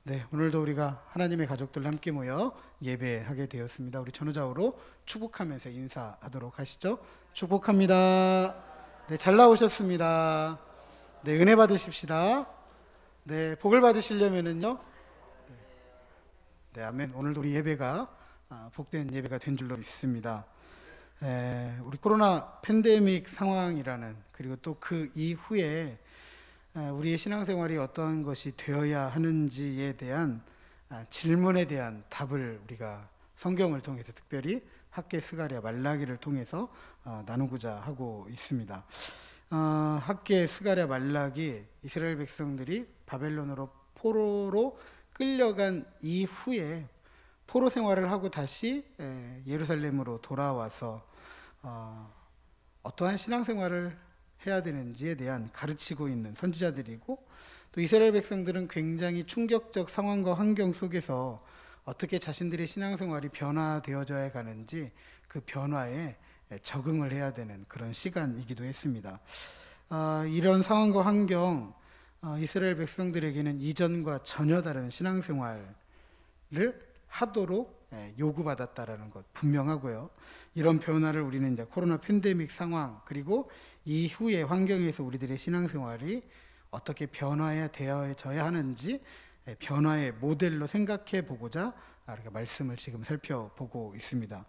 네, 오늘도 우리가 하나님의 가족들 함께 모여 예배하게 되었습니다. 우리 전우좌우로 축복하면서 인사하도록 하시죠. 축복합니다. 네, 잘 나오셨습니다. 네, 은혜 받으십시다. 네, 복을 받으시려면은요. 네, 아멘. 오늘도 우리 예배가 복된 예배가 된 줄로 믿습니다. 우리 코로나 팬데믹 상황이라는, 그리고 또 그 이후에 우리의 신앙생활이 어떠한 것이 되어야 하는지에 대한 질문에 대한 답을 우리가 성경을 통해서, 특별히 학개 스가랴 말라기를 통해서 나누고자 하고 있습니다. 학개 스가랴 말라기, 이스라엘 백성들이 바벨론으로 포로로 끌려간 이후에 포로 생활을 하고 다시 예루살렘으로 돌아와서 어떠한 신앙생활을 해야 되는지에 대한 가르치고 있는 선지자들이고, 또 이스라엘 백성들은 굉장히 충격적 상황과 환경 속에서 어떻게 자신들의 신앙생활이 변화되어져야 가는지 그 변화에 적응을 해야 되는 그런 시간이기도 했습니다. 이런 상황과 환경, 이스라엘 백성들에게는 이전과 전혀 다른 신앙생활을 하도록 요구받았다라는 것 분명하고요. 이런 변화를 우리는 이제 코로나 팬데믹 상황, 그리고 이후의 환경에서 우리들의 신앙생활이 어떻게 변화해야 되어져야 하는지 변화의 모델로 생각해 보고자 이렇게 말씀을 지금 살펴보고 있습니다.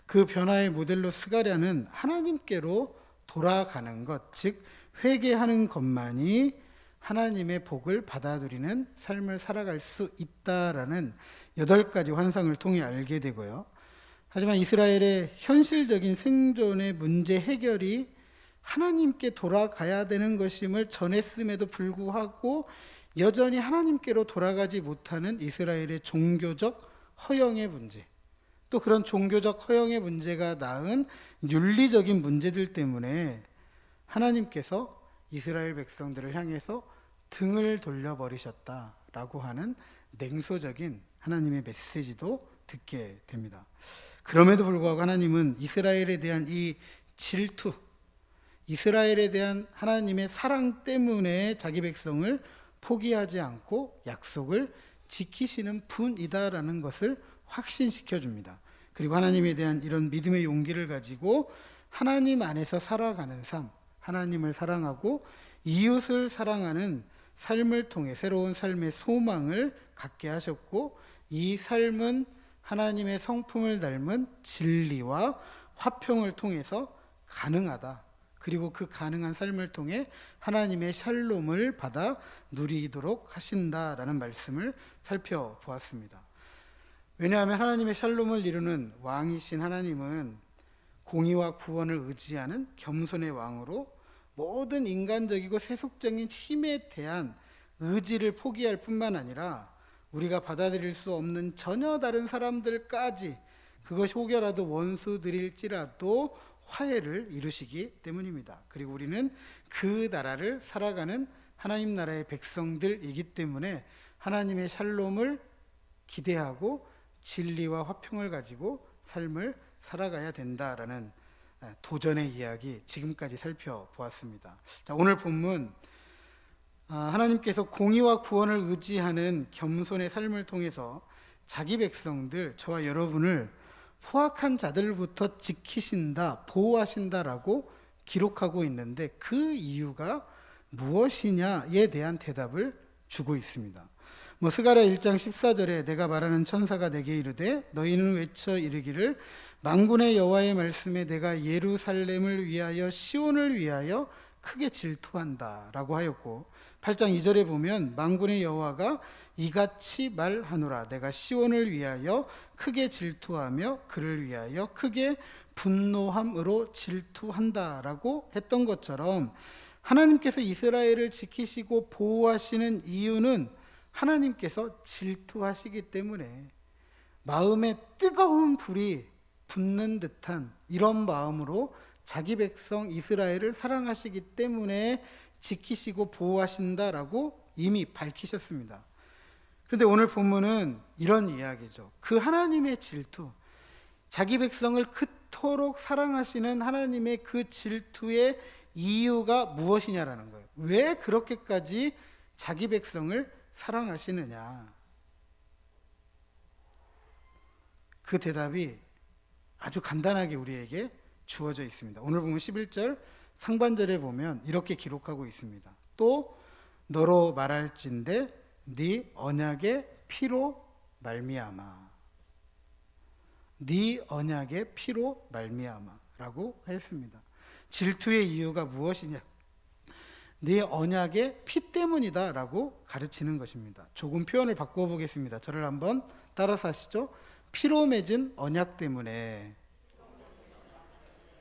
그 변화의 모델로 스가랴는 하나님께로 돌아가는 것, 즉 회개하는 것만이 하나님의 복을 받아들이는 삶을 살아갈 수 있다라는 8가지 환상을 통해 알게 되고요. 하지만 이스라엘의 현실적인 생존의 문제 해결이 하나님께 돌아가야 되는 것임을 전했음에도 불구하고 여전히 하나님께로 돌아가지 못하는 이스라엘의 종교적 허영의 문제, 또 그런 종교적 허영의 문제가 낳은 윤리적인 문제들 때문에 하나님께서 이스라엘 백성들을 향해서 등을 돌려버리셨다라고 하는 냉소적인 하나님의 메시지도 듣게 됩니다. 그럼에도 불구하고 하나님은 이스라엘에 대한 이 질투, 이스라엘에 대한 하나님의 사랑 때문에 자기 백성을 포기하지 않고 약속을 지키시는 분이다라는 것을 확신시켜 줍니다. 그리고 하나님에 대한 이런 믿음의 용기를 가지고 하나님 안에서 살아가는 삶, 하나님을 사랑하고 이웃을 사랑하는 삶을 통해 새로운 삶의 소망을 갖게 하셨고, 이 삶은 하나님의 성품을 닮은 진리와 화평을 통해서 가능하다. 그리고 그 가능한 삶을 통해 하나님의 샬롬을 받아 누리도록 하신다라는 말씀을 살펴보았습니다. 왜냐하면 하나님의 샬롬을 이루는 왕이신 하나님은 공의와 구원을 의지하는 겸손의 왕으로 모든 인간적이고 세속적인 힘에 대한 의지를 포기할 뿐만 아니라 우리가 받아들일 수 없는 전혀 다른 사람들까지, 그것이 혹여라도 원수들일지라도 화해를 이루시기 때문입니다. 그리고 우리는 그 나라를 살아가는 하나님 나라의 백성들이기 때문에 하나님의 샬롬을 기대하고 진리와 화평을 가지고 삶을 살아가야 된다라는 도전의 이야기 지금까지 살펴보았습니다. 자, 오늘 본문, 하나님께서 공의와 구원을 의지하는 겸손의 삶을 통해서 자기 백성들, 저와 여러분을 포악한 자들부터 지키신다, 보호하신다라고 기록하고 있는데, 그 이유가 무엇이냐에 대한 대답을 주고 있습니다. 스가랴 1장 14절에 내가 말하는 천사가 내게 이르되 너희는 외쳐 이르기를 만군의 여호와의 말씀에 내가 예루살렘을 위하여 시온을 위하여 크게 질투한다 라고 하였고, 8장 2절에 보면 만군의 여호와가 이같이 말하노라 내가 시온을 위하여 크게 질투하며 그를 위하여 크게 분노함으로 질투한다라고 했던 것처럼, 하나님께서 이스라엘을 지키시고 보호하시는 이유는 하나님께서 질투하시기 때문에 마음에 뜨거운 불이 붙는 듯한 이런 마음으로 자기 백성 이스라엘을 사랑하시기 때문에 지키시고 보호하신다라고 이미 밝히셨습니다. 그런데 오늘 본문은 이런 이야기죠. 그 하나님의 질투, 자기 백성을 그토록 사랑하시는 하나님의 그 질투의 이유가 무엇이냐라는 거예요. 왜 그렇게까지 자기 백성을 사랑하시느냐. 그 대답이 아주 간단하게 우리에게 주어져 있습니다. 오늘 보면 11절 상반절에 보면 이렇게 기록하고 있습니다. 또 너로 말할진대 네 언약의 피로 말미암아, 네 언약의 피로 말미암아라고 했습니다. 질투의 이유가 무엇이냐? 네 언약의 피 때문이다라고 가르치는 것입니다. 조금 표현을 바꾸어 보겠습니다. 저를 한번 따라서 하시죠. 피로 맺은 언약 때문에.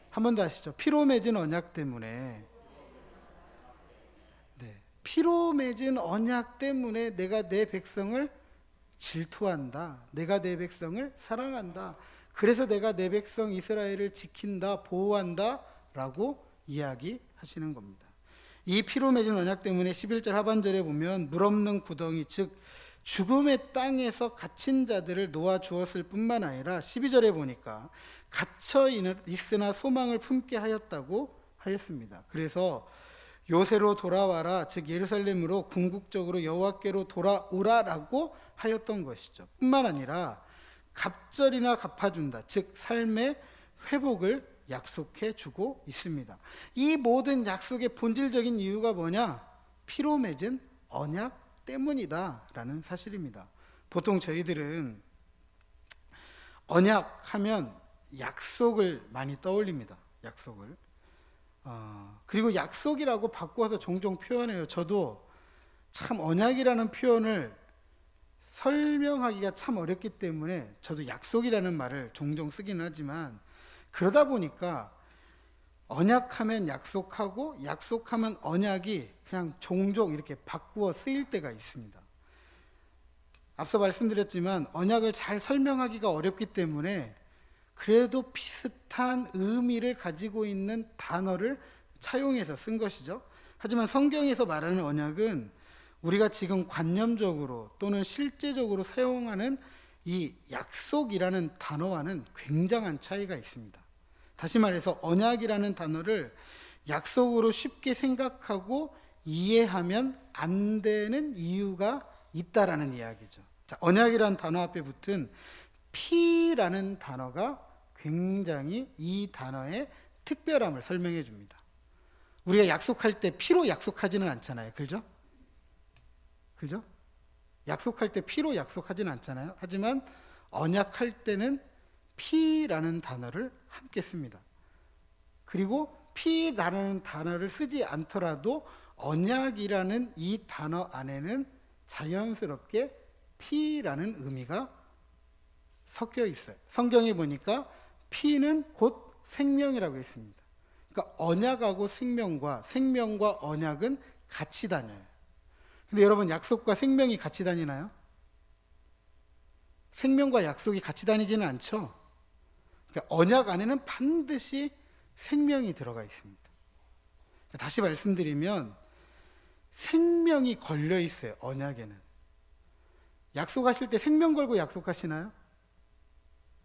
한 번 더 하시죠. 피로 맺은 언약 때문에. 네. 피로 맺은 언약 때문에 내가 내 백성을 질투한다. 내가 내 백성을 사랑한다. 그래서 내가 내 백성 이스라엘을 지킨다, 보호한다 라고 이야기하시는 겁니다. 이 피로 맺은 언약 때문에 11절 하반절에 보면 물 없는 구덩이, 즉 죽음의 땅에서 갇힌 자들을 놓아 주었을 뿐만 아니라 12절에 보니까 갇혀 있으나 소망을 품게 하였다고 하였습니다. 그래서 요새로 돌아와라, 즉 예루살렘으로 궁극적으로 여호와께로 돌아오라라고 하였던 것이죠. 뿐만 아니라 갑절이나 갚아준다, 즉 삶의 회복을 약속해 주고 있습니다. 이 모든 약속의 본질적인 이유가 뭐냐? 피로 맺은 언약 때문이다라는 사실입니다. 보통 저희들은 언약 하면 약속을 많이 떠올립니다. 약속을. 그리고 약속이라고 바꾸어서 종종 표현해요. 저도 참 언약이라는 표현을 설명하기가 참 어렵기 때문에 저도 약속이라는 말을 종종 쓰긴 하지만, 그러다 보니까 언약하면 약속하고 약속하면 언약이 그냥 종종 이렇게 바꾸어 쓰일 때가 있습니다. 앞서 말씀드렸지만 언약을 잘 설명하기가 어렵기 때문에 그래도 비슷한 의미를 가지고 있는 단어를 차용해서 쓴 것이죠. 하지만 성경에서 말하는 언약은 우리가 지금 관념적으로 또는 실제적으로 사용하는 이 약속이라는 단어와는 굉장한 차이가 있습니다. 다시 말해서 언약이라는 단어를 약속으로 쉽게 생각하고 이해하면 안 되는 이유가 있다라는 이야기죠. 자, 언약이라는 단어 앞에 붙은 피라는 단어가 굉장히 이 단어의 특별함을 설명해 줍니다. 우리가 약속할 때 피로 약속하지는 않잖아요. 그죠? 그죠? 약속할 때 피로 약속하지는 않잖아요. 하지만 언약할 때는 피라는 단어를 함께 씁니다. 그리고 피라는 단어를 쓰지 않더라도 언약이라는 이 단어 안에는 자연스럽게 피라는 의미가 섞여 있어요. 성경에 보니까 피는 곧 생명이라고 했습니다. 그러니까 언약하고 생명과 언약은 같이 다녀요. 근데 여러분, 약속과 생명이 같이 다니나요? 생명과 약속이 같이 다니지는 않죠. 그러니까 언약 안에는 반드시 생명이 들어가 있습니다. 다시 말씀드리면 생명이 걸려 있어요. 언약에는. 약속하실 때 생명 걸고 약속하시나요?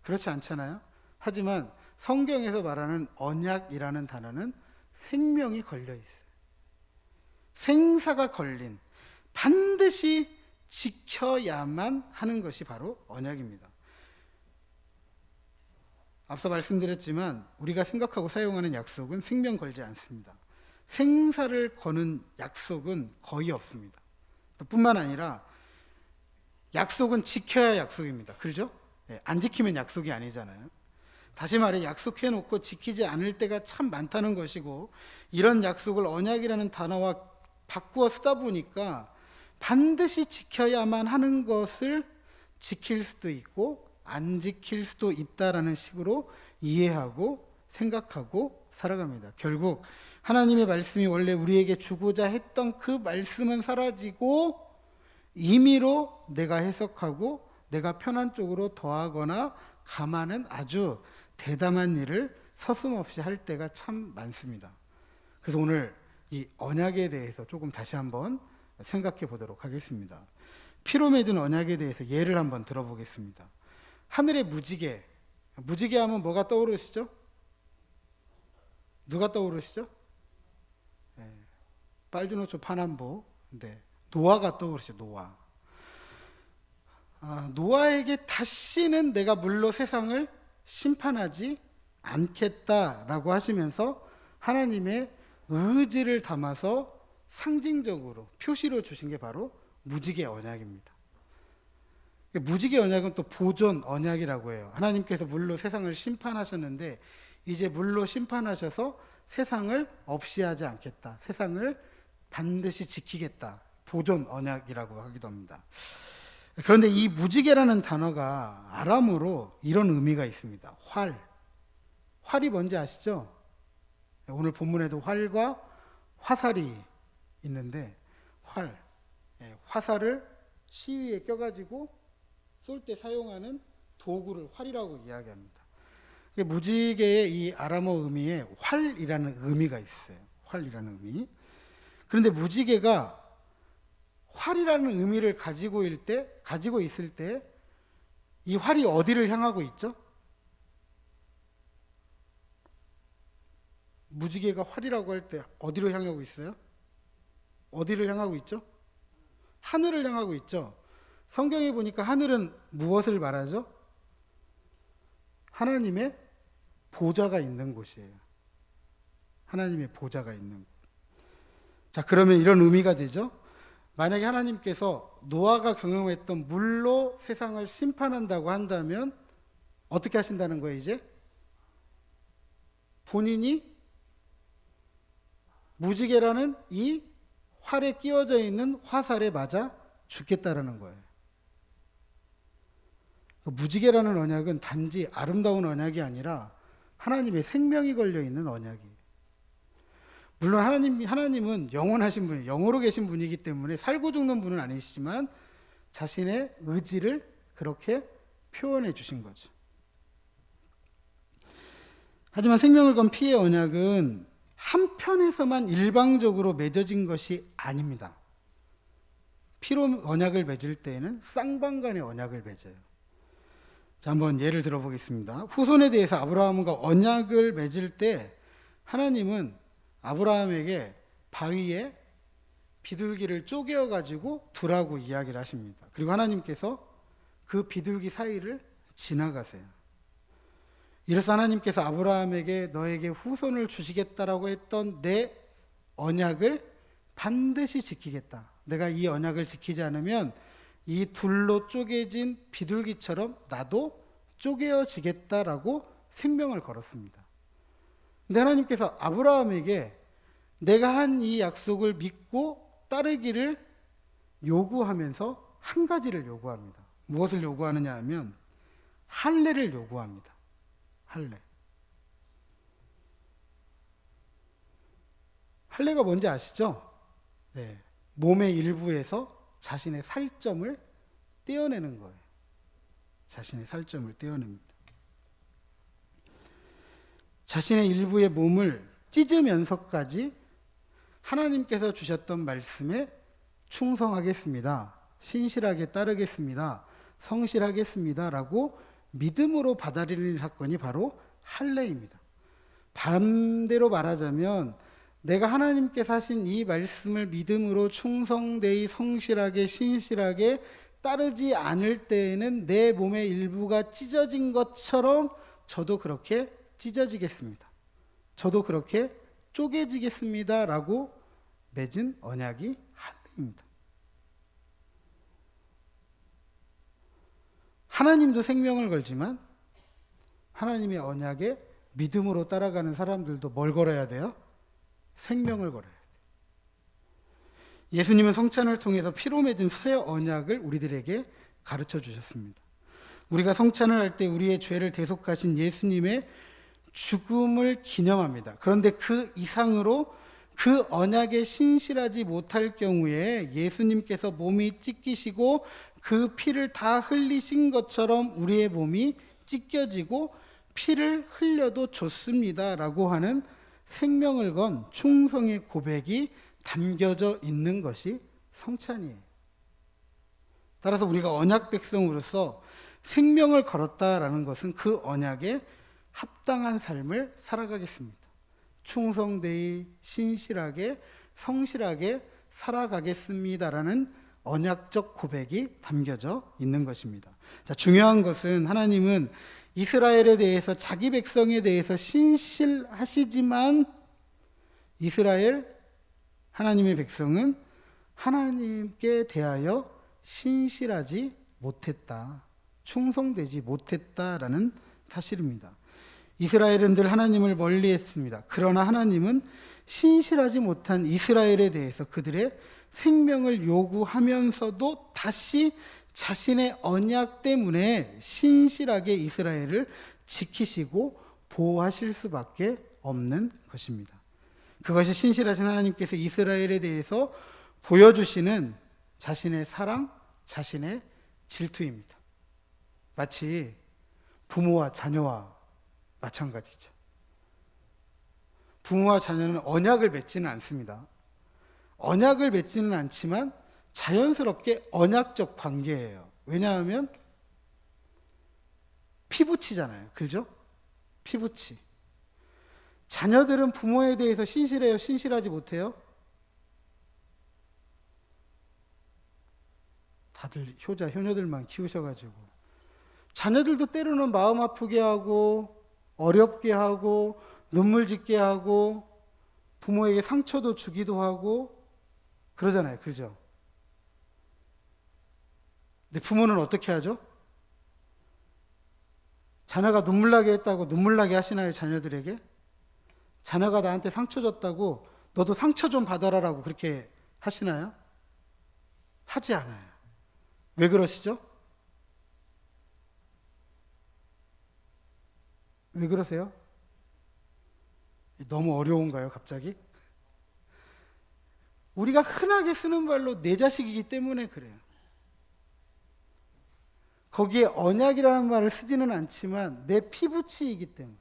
그렇지 않잖아요. 하지만 성경에서 말하는 언약이라는 단어는 생명이 걸려 있어요. 생사가 걸린, 반드시 지켜야만 하는 것이 바로 언약입니다. 앞서 말씀드렸지만 우리가 생각하고 사용하는 약속은 생명 걸지 않습니다. 생사를 거는 약속은 거의 없습니다. 뿐만 아니라 약속은 지켜야 약속입니다. 그렇죠? 안 지키면 약속이 아니잖아요. 다시 말해 약속해놓고 지키지 않을 때가 참 많다는 것이고, 이런 약속을 언약이라는 단어와 바꾸어 쓰다 보니까 반드시 지켜야만 하는 것을 지킬 수도 있고 안 지킬 수도 있다라는 식으로 이해하고 생각하고 살아갑니다. 결국 하나님의 말씀이 원래 우리에게 주고자 했던 그 말씀은 사라지고 임의로 내가 해석하고 내가 편한 쪽으로 더하거나 감하는 아주 대담한 일을 서슴없이 할 때가 참 많습니다. 그래서 오늘 이 언약에 대해서 조금 다시 한번 생각해 보도록 하겠습니다. 피로 맺은 언약에 대해서 예를 한번 들어보겠습니다. 하늘의 무지개, 무지개 하면 뭐가 떠오르시죠? 누가 떠오르시죠? 빨주노초 파남보, 노아가 떠오르시죠. 노아. 노아에게 다시는 내가 물로 세상을 심판하지 않겠다라고 하시면서 하나님의 의지를 담아서 상징적으로 표시로 주신 게 바로 무지개 언약입니다. 무지개 언약은 또 보존 언약이라고 해요. 하나님께서 물로 세상을 심판하셨는데 이제 물로 심판하셔서 세상을 없이 하지 않겠다. 세상을 반드시 지키겠다. 보존 언약이라고 하기도 합니다. 그런데 이 무지개라는 단어가 아람어로 이런 의미가 있습니다. 활. 활이 뭔지 아시죠? 오늘 본문에도 활과 화살이 있는데 활. 화살을 시위에 껴가지고 쏠 때 사용하는 도구를 활이라고 이야기합니다. 무지개의 이 아람어 의미에 활이라는 의미가 있어요. 활이라는 의미. 그런데 무지개가 활이라는 의미를 가지고 있을 때 이 활이 어디를 향하고 있죠? 무지개가 활이라고 할 때 어디로 향하고 있어요? 어디를 향하고 있죠? 하늘을 향하고 있죠. 성경에 보니까 하늘은 무엇을 말하죠? 하나님의 보좌가 있는 곳이에요. 하나님의 보좌가 있는 곳. 자, 그러면 이런 의미가 되죠. 만약에 하나님께서 노아가 경험했던 물로 세상을 심판한다고 한다면 어떻게 하신다는 거예요, 이제? 본인이 무지개라는 이 활에 끼워져 있는 화살에 맞아 죽겠다라는 거예요. 무지개라는 언약은 단지 아름다운 언약이 아니라 하나님의 생명이 걸려 있는 언약이에요. 물론 하나님은 영원하신 분이에요. 영으로 계신 분이기 때문에 살고 죽는 분은 아니시지만 자신의 의지를 그렇게 표현해 주신 거죠. 하지만 생명을 건 피의 언약은 한편에서만 일방적으로 맺어진 것이 아닙니다. 피로 언약을 맺을 때에는 쌍방간의 언약을 맺어요. 자, 한번 예를 들어보겠습니다. 후손에 대해서 아브라함과 언약을 맺을 때 하나님은 아브라함에게 바위에 비둘기를 쪼개어 가지고 두라고 이야기를 하십니다. 그리고 하나님께서 그 비둘기 사이를 지나가세요. 이래서 하나님께서 아브라함에게 너에게 후손을 주시겠다라고 했던 내 언약을 반드시 지키겠다. 내가 이 언약을 지키지 않으면 이 둘로 쪼개진 비둘기처럼 나도 쪼개어지겠다라고 생명을 걸었습니다. 근데 하나님께서 아브라함에게 내가 한 이 약속을 믿고 따르기를 요구하면서 한 가지를 요구합니다. 무엇을 요구하느냐 하면 할례를 요구합니다. 할례. 할례가 뭔지 아시죠? 네. 몸의 일부에서 자신의 살점을 떼어내는 거예요. 자신의 살점을 떼어냅니다. 자신의 일부의 몸을 찢으면서까지 하나님께서 주셨던 말씀에 충성하겠습니다. 신실하게 따르겠습니다. 성실하겠습니다. 라고 믿음으로 받아들이는 사건이 바로 할례입니다. 반대로 말하자면 내가 하나님께서 하신 이 말씀을 믿음으로 충성되이 성실하게 신실하게 따르지 않을 때에는 내 몸의 일부가 찢어진 것처럼 저도 그렇게 찢어지겠습니다. 저도 그렇게 쪼개지겠습니다. 라고 맺은 언약이 할례입니다. 하나님도 생명을 걸지만 하나님의 언약에 믿음으로 따라가는 사람들도 뭘 걸어야 돼요? 생명을 걸어야 돼요. 예수님은 성찬을 통해서 피로 맺은 새 언약을 우리들에게 가르쳐 주셨습니다. 우리가 성찬을 할 때 우리의 죄를 대속하신 예수님의 죽음을 기념합니다. 그런데 그 이상으로 그 언약에 신실하지 못할 경우에 예수님께서 몸이 찢기시고 그 피를 다 흘리신 것처럼 우리의 몸이 찢겨지고 피를 흘려도 좋습니다 라고 하는 생명을 건 충성의 고백이 담겨져 있는 것이 성찬이에요. 따라서 우리가 언약 백성으로서 생명을 걸었다라는 것은 그 언약에 합당한 삶을 살아가겠습니다. 충성되이 신실하게 성실하게 살아가겠습니다라는 언약적 고백이 담겨져 있는 것입니다. 자, 중요한 것은 하나님은 이스라엘에 대해서, 자기 백성에 대해서 신실하시지만 이스라엘 하나님의 백성은 하나님께 대하여 신실하지 못했다, 충성되지 못했다라는 사실입니다. 이스라엘은 늘 하나님을 멀리했습니다. 그러나 하나님은 신실하지 못한 이스라엘에 대해서 그들의 생명을 요구하면서도 다시 자신의 언약 때문에 신실하게 이스라엘을 지키시고 보호하실 수밖에 없는 것입니다. 그것이 신실하신 하나님께서 이스라엘에 대해서 보여주시는 자신의 사랑, 자신의 질투입니다. 마치 부모와 자녀와 마찬가지죠. 부모와 자녀는 언약을 맺지는 않습니다. 언약을 맺지는 않지만 자연스럽게 언약적 관계예요. 왜냐하면 피부치잖아요. 그죠? 피부치. 자녀들은 부모에 대해서 신실해요? 신실하지 못해요? 다들 효자, 효녀들만 키우셔가지고. 자녀들도 때로는 마음 아프게 하고, 어렵게 하고, 눈물 짓게 하고, 부모에게 상처도 주기도 하고, 그러잖아요. 그죠? 근데 부모는 어떻게 하죠? 자녀가 눈물 나게 했다고 눈물 나게 하시나요? 자녀들에게? 자녀가 나한테 상처 줬다고 너도 상처 좀 받아라라고 그렇게 하시나요? 하지 않아요. 왜 그러시죠? 왜 그러세요? 너무 어려운가요, 갑자기? 우리가 흔하게 쓰는 말로 내 자식이기 때문에 그래요. 거기에 언약이라는 말을 쓰지는 않지만 내 피부치이기 때문에.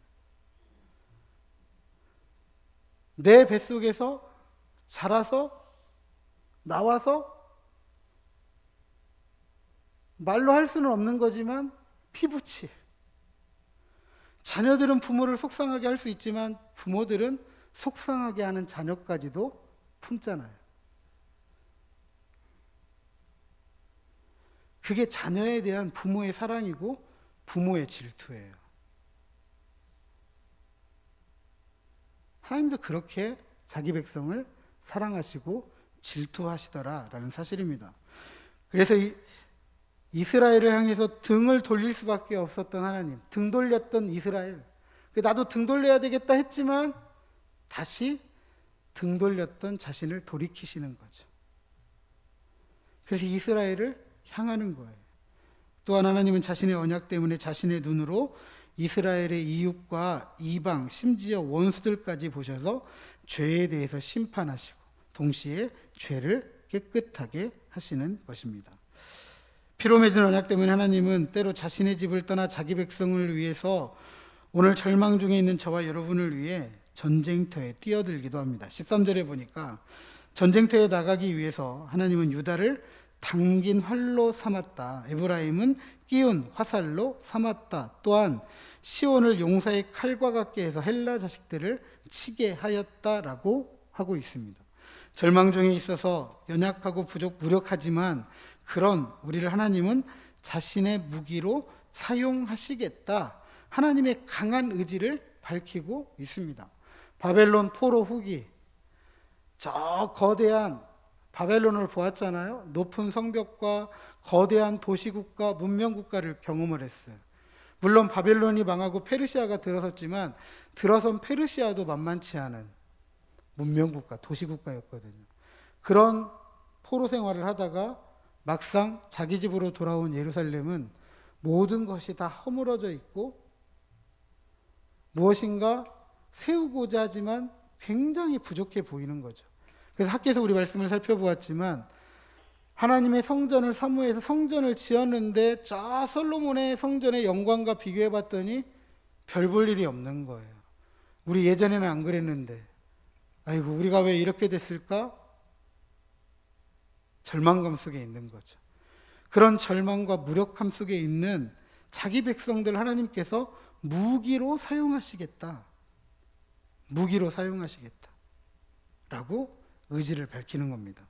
내 뱃속에서 자라서 나와서 말로 할 수는 없는 거지만 피부치. 자녀들은 부모를 속상하게 할 수 있지만 부모들은 속상하게 하는 자녀까지도 품잖아요. 그게 자녀에 대한 부모의 사랑이고 부모의 질투예요. 하나님도 그렇게 자기 백성을 사랑하시고 질투하시더라라는 사실입니다. 그래서 이스라엘을 향해서 등을 돌릴 수밖에 없었던 하나님, 등 돌렸던 이스라엘, 나도 등 돌려야 되겠다 했지만 다시 등 돌렸던 자신을 돌이키시는 거죠. 그래서 이스라엘을 향하는 거예요. 또한 하나님은 자신의 언약 때문에 자신의 눈으로 이스라엘의 이웃과 이방, 심지어 원수들까지 보셔서 죄에 대해서 심판하시고 동시에 죄를 깨끗하게 하시는 것입니다. 피로 맺은 언약 때문에 하나님은 때로 자신의 집을 떠나 자기 백성을 위해서 오늘 절망 중에 있는 저와 여러분을 위해 전쟁터에 뛰어들기도 합니다. 13절에 보니까 전쟁터에 나가기 위해서 하나님은 유다를 당긴 활로 삼았다. 에브라임은 끼운 화살로 삼았다. 또한 시온을 용사의 칼과 같게 해서 헬라 자식들을 치게 하였다라고 하고 있습니다. 절망 중에 있어서 연약하고 무력하지만 그런 우리를 하나님은 자신의 무기로 사용하시겠다. 하나님의 강한 의지를 밝히고 있습니다. 바벨론 포로 후기, 저 거대한 바벨론을 보았잖아요. 높은 성벽과 거대한 도시국가, 문명국가를 경험을 했어요. 물론 바벨론이 망하고 페르시아가 들어섰지만 들어선 페르시아도 만만치 않은 문명국가, 도시국가였거든요. 그런 포로 생활을 하다가 막상 자기 집으로 돌아온 예루살렘은 모든 것이 다 허물어져 있고 무엇인가 세우고자 하지만 굉장히 부족해 보이는 거죠. 그래서 학교에서 우리 말씀을 살펴보았지만 하나님의 성전을 사모해서 성전을 지었는데 저 솔로몬의 성전의 영광과 비교해 봤더니 별 볼 일이 없는 거예요. 우리 예전에는 안 그랬는데 아이고 우리가 왜 이렇게 됐을까? 절망감 속에 있는 거죠. 그런 절망과 무력함 속에 있는 자기 백성들 하나님께서 무기로 사용하시겠다. 무기로 사용하시겠다. 라고 의지를 밝히는 겁니다.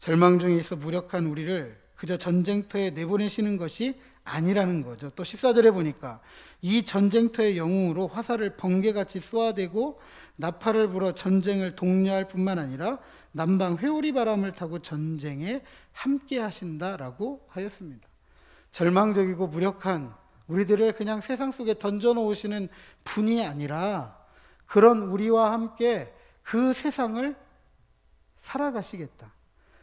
절망 중에 있어 무력한 우리를 그저 전쟁터에 내보내시는 것이 아니라는 거죠. 또 14절에 보니까 이 전쟁터의 영웅으로 화살을 번개같이 쏘아대고 나팔을 불어 전쟁을 독려할 뿐만 아니라 남방 회오리 바람을 타고 전쟁에 함께 하신다라고 하였습니다. 절망적이고 무력한 우리들을 그냥 세상 속에 던져놓으시는 분이 아니라 그런 우리와 함께 그 세상을 살아가시겠다.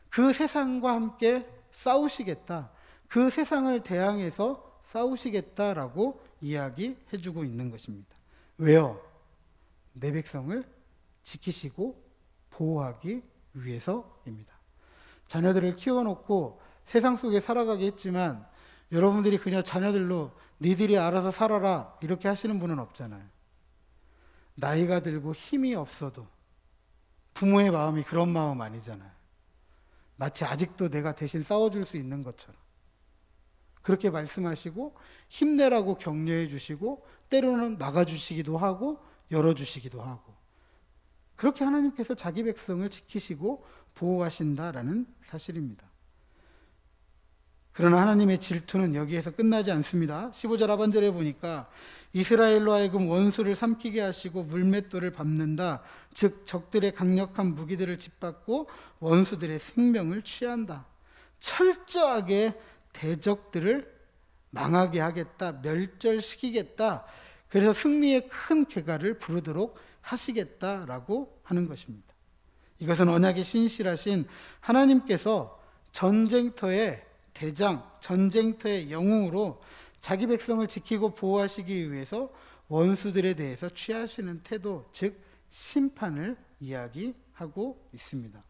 그 세상과 함께 싸우시겠다. 그 세상을 대항해서 싸우시겠다라고 이야기해주고 있는 것입니다. 왜요? 내 백성을 지키시고 보호하기 위해서입니다. 자녀들을 키워놓고 세상 속에 살아가게 했지만 여러분들이 그냥 자녀들로 니들이 알아서 살아라 이렇게 하시는 분은 없잖아요. 나이가 들고 힘이 없어도 부모의 마음이 그런 마음 아니잖아요. 마치 아직도 내가 대신 싸워줄 수 있는 것처럼 그렇게 말씀하시고 힘내라고 격려해 주시고 때로는 막아주시기도 하고 열어주시기도 하고 그렇게 하나님께서 자기 백성을 지키시고 보호하신다라는 사실입니다. 그러나 하나님의 질투는 여기에서 끝나지 않습니다. 15절 하반절에 보니까 이스라엘로 하여금 원수를 삼키게 하시고 물맷돌을 밟는다. 즉 적들의 강력한 무기들을 짓밟고 원수들의 생명을 취한다. 철저하게 대적들을 망하게 하겠다. 멸절시키겠다. 그래서 승리의 큰 쾌가를 부르도록 하시겠다라고 하는 것입니다. 이것은 언약의 신실하신 하나님께서 전쟁터의 대장, 전쟁터의 영웅으로 자기 백성을 지키고 보호하시기 위해서 원수들에 대해서 취하시는 태도, 즉 심판을 이야기하고 있습니다.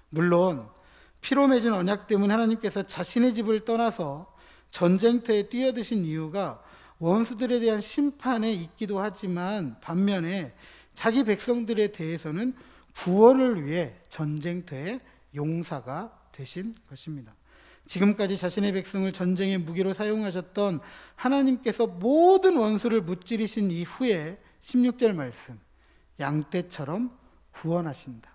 물론 피로 맺은 언약 때문에 하나님께서 자신의 집을 떠나서 전쟁터에 뛰어드신 이유가 원수들에 대한 심판에 있기도 하지만 반면에 자기 백성들에 대해서는 구원을 위해 전쟁터의 용사가 되신 것입니다. 지금까지 자신의 백성을 전쟁의 무기로 사용하셨던 하나님께서 모든 원수를 무찌르신 이후에 16절 말씀, 양떼처럼 구원하신다.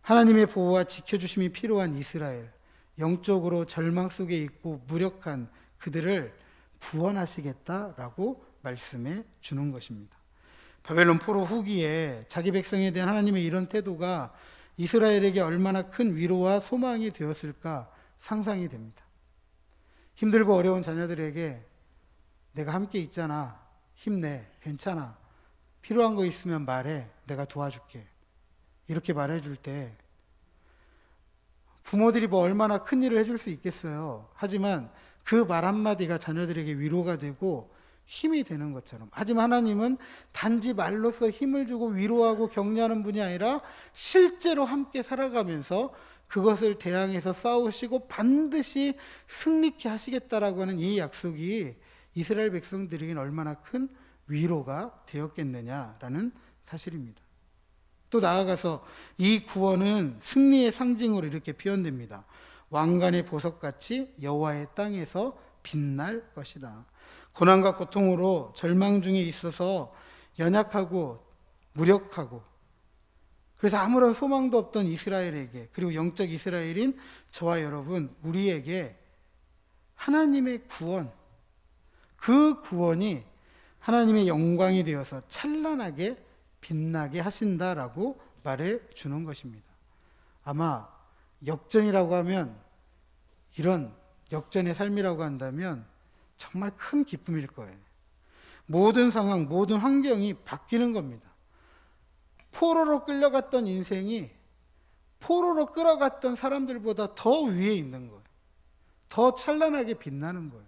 하나님의 보호와 지켜주심이 필요한 이스라엘, 영적으로 절망 속에 있고 무력한 그들을 구원하시겠다라고 말씀해 주는 것입니다. 바벨론 포로 후기에 자기 백성에 대한 하나님의 이런 태도가 이스라엘에게 얼마나 큰 위로와 소망이 되었을까 상상이 됩니다. 힘들고 어려운 자녀들에게 내가 함께 있잖아, 힘내, 괜찮아, 필요한 거 있으면 말해, 내가 도와줄게, 이렇게 말해줄 때 부모들이 뭐 얼마나 큰 일을 해줄 수 있겠어요. 하지만 그 말 한마디가 자녀들에게 위로가 되고 힘이 되는 것처럼, 하지만 하나님은 단지 말로써 힘을 주고 위로하고 격려하는 분이 아니라 실제로 함께 살아가면서 그것을 대항해서 싸우시고 반드시 승리케 하시겠다라고 하는 이 약속이 이스라엘 백성들에게는 얼마나 큰 위로가 되었겠느냐라는 사실입니다. 또 나아가서 이 구원은 승리의 상징으로 이렇게 표현됩니다. 왕관의 보석같이 여호와의 땅에서 빛날 것이다. 고난과 고통으로 절망 중에 있어서 연약하고 무력하고 그래서 아무런 소망도 없던 이스라엘에게, 그리고 영적 이스라엘인 저와 여러분, 우리에게 하나님의 구원, 그 구원이 하나님의 영광이 되어서 찬란하게 빛나게 하신다라고 말해 주는 것입니다. 아마 역전이라고 하면, 이런 역전의 삶이라고 한다면 정말 큰 기쁨일 거예요. 모든 상황, 모든 환경이 바뀌는 겁니다. 포로로 끌려갔던 인생이 포로로 끌어갔던 사람들보다 더 위에 있는 거예요. 더 찬란하게 빛나는 거예요.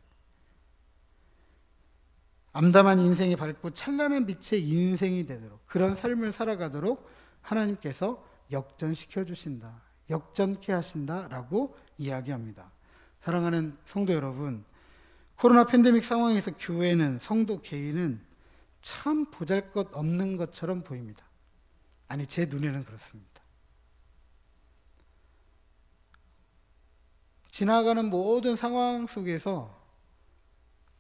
암담한 인생이 밝고 찬란한 빛의 인생이 되도록, 그런 삶을 살아가도록 하나님께서 역전시켜 주신다, 역전케 하신다라고 이야기합니다. 사랑하는 성도 여러분, 코로나 팬데믹 상황에서 교회는, 성도 개인은 참 보잘것없는 것처럼 보입니다. 아니, 제 눈에는 그렇습니다. 지나가는 모든 상황 속에서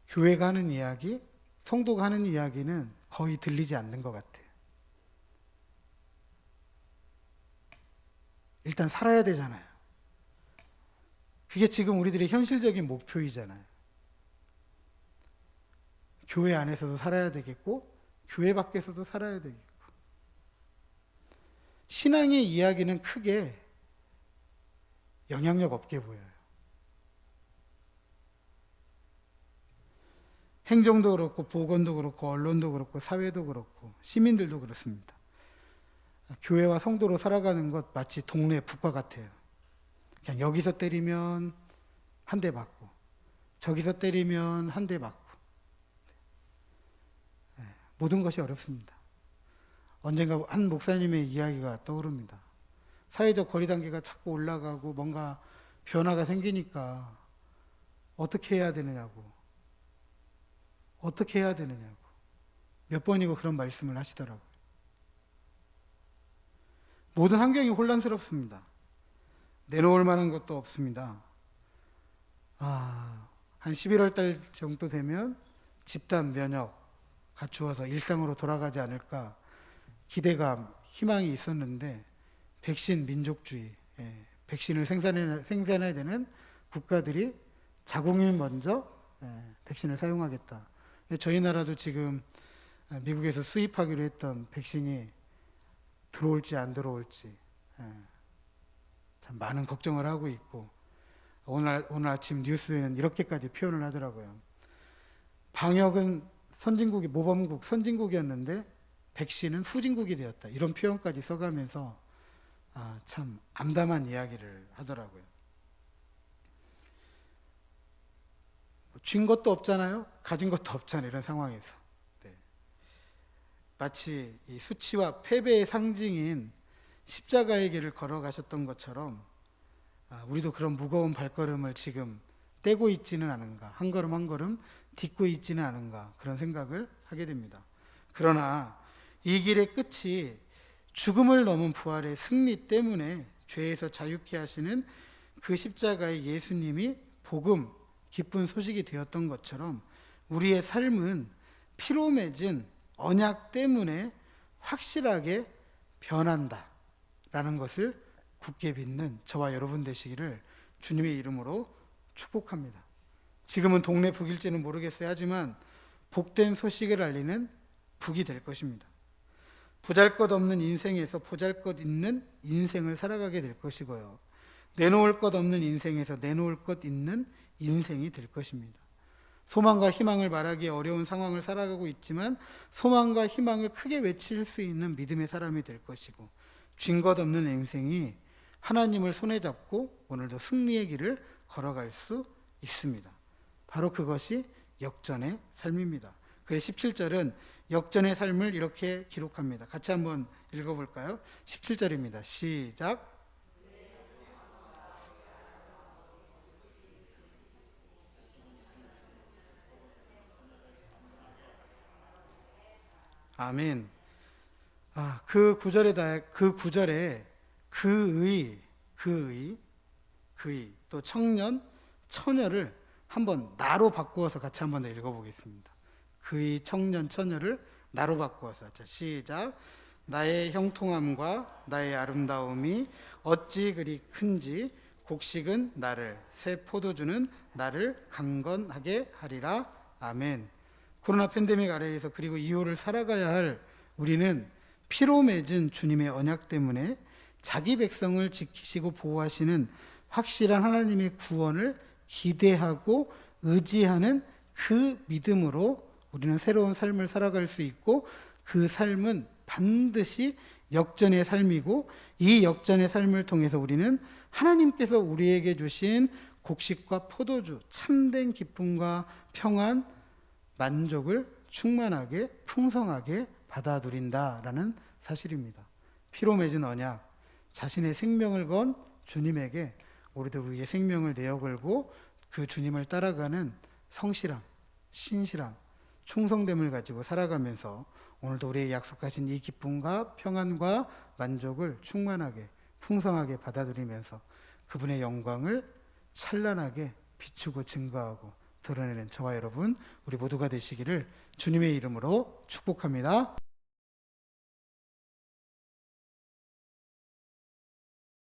교회가 하는 이야기, 성도가 하는 이야기는 거의 들리지 않는 것 같아요. 일단 살아야 되잖아요. 그게 지금 우리들의 현실적인 목표이잖아요. 교회 안에서도 살아야 되겠고 교회 밖에서도 살아야 되겠고. 신앙의 이야기는 크게 영향력 없게 보여요. 행정도 그렇고 보건도 그렇고 언론도 그렇고 사회도 그렇고 시민들도 그렇습니다. 교회와 성도로 살아가는 것 마치 동네 북과 같아요. 그냥 여기서 때리면 한 대 맞고 저기서 때리면 한 대 맞고 모든 것이 어렵습니다. 언젠가 한 목사님의 이야기가 떠오릅니다. 사회적 거리단계가 자꾸 올라가고 뭔가 변화가 생기니까 어떻게 해야 되느냐고 몇 번이고 그런 말씀을 하시더라고요. 모든 환경이 혼란스럽습니다. 내놓을 만한 것도 없습니다. 한 11월 달 정도 되면 집단 면역 갖추어서 일상으로 돌아가지 않을까 기대감, 희망이 있었는데 백신 민족주의, 백신을 생산해야 되는 국가들이 자국민 먼저 백신을 사용하겠다. 저희 나라도 지금 미국에서 수입하기로 했던 백신이 들어올지 안 들어올지 참 많은 걱정을 하고 있고, 오늘 아침 뉴스에는 이렇게까지 표현을 하더라고요. 방역은 모범국 선진국이었는데 백신은 후진국이 되었다. 이런 표현까지 써가면서 참 암담한 이야기를 하더라고요. 쥔 것도 없잖아요. 가진 것도 없잖아요. 이런 상황에서. 네. 마치 이 수치와 패배의 상징인 십자가의 길을 걸어가셨던 것처럼 우리도 그런 무거운 발걸음을 지금 떼고 있지는 않은가, 한 걸음 한 걸음 딛고 있지는 않은가, 그런 생각을 하게 됩니다. 그러나 이 길의 끝이 죽음을 넘은 부활의 승리 때문에 죄에서 자유케 하시는 그 십자가의 예수님이 복음, 기쁜 소식이 되었던 것처럼 우리의 삶은 피로 맺은 언약 때문에 확실하게 변한다 라는 것을 굳게 믿는 저와 여러분 되시기를 주님의 이름으로 축복합니다. 지금은 동네 북일지는 모르겠어요. 하지만 복된 소식을 알리는 북이 될 것입니다. 보잘것없는 인생에서 보잘것 있는 인생을 살아가게 될 것이고요. 내놓을 것 없는 인생에서 내놓을 것 있는 인생이 될 것입니다. 소망과 희망을 말하기 어려운 상황을 살아가고 있지만 소망과 희망을 크게 외칠 수 있는 믿음의 사람이 될 것이고, 쥔 것 없는 인생이 하나님을 손에 잡고 오늘도 승리의 길을 걸어갈 수 있습니다. 바로 그것이 역전의 삶입니다. 그래서 17절은 역전의 삶을 이렇게 기록합니다. 같이 한번 읽어볼까요? 17절입니다. 시작. 아멘. 그 구절에 그의 또 청년, 처녀를 한번 나로 바꾸어서 같이 한번 더 읽어보겠습니다. 그의 청년, 처녀를 나로 바꾸어서. 자, 시작. 나의 형통함과 나의 아름다움이 어찌 그리 큰지 곡식은 나를, 새 포도주는 나를 강건하게 하리라. 아멘. 코로나 팬데믹 아래에서 그리고 이후를 살아가야 할 우리는 피로 맺은 주님의 언약 때문에 자기 백성을 지키시고 보호하시는 확실한 하나님의 구원을 기대하고 의지하는 그 믿음으로 우리는 새로운 삶을 살아갈 수 있고, 그 삶은 반드시 역전의 삶이고, 이 역전의 삶을 통해서 우리는 하나님께서 우리에게 주신 곡식과 포도주, 참된 기쁨과 평안, 만족을 충만하게 풍성하게 받아 누린다라는 사실입니다. 피로 맺은 언약, 자신의 생명을 건 주님에게 우리도 우리의 생명을 내어걸고 그 주님을 따라가는 성실함, 신실함, 충성됨을 가지고 살아가면서 오늘도 우리의 약속하신 이 기쁨과 평안과 만족을 충만하게 풍성하게 받아 누리면서 그분의 영광을 찬란하게 비추고 증거하고 드러내는 저와 여러분, 우리 모두가 되시기를 주님의 이름으로 축복합니다.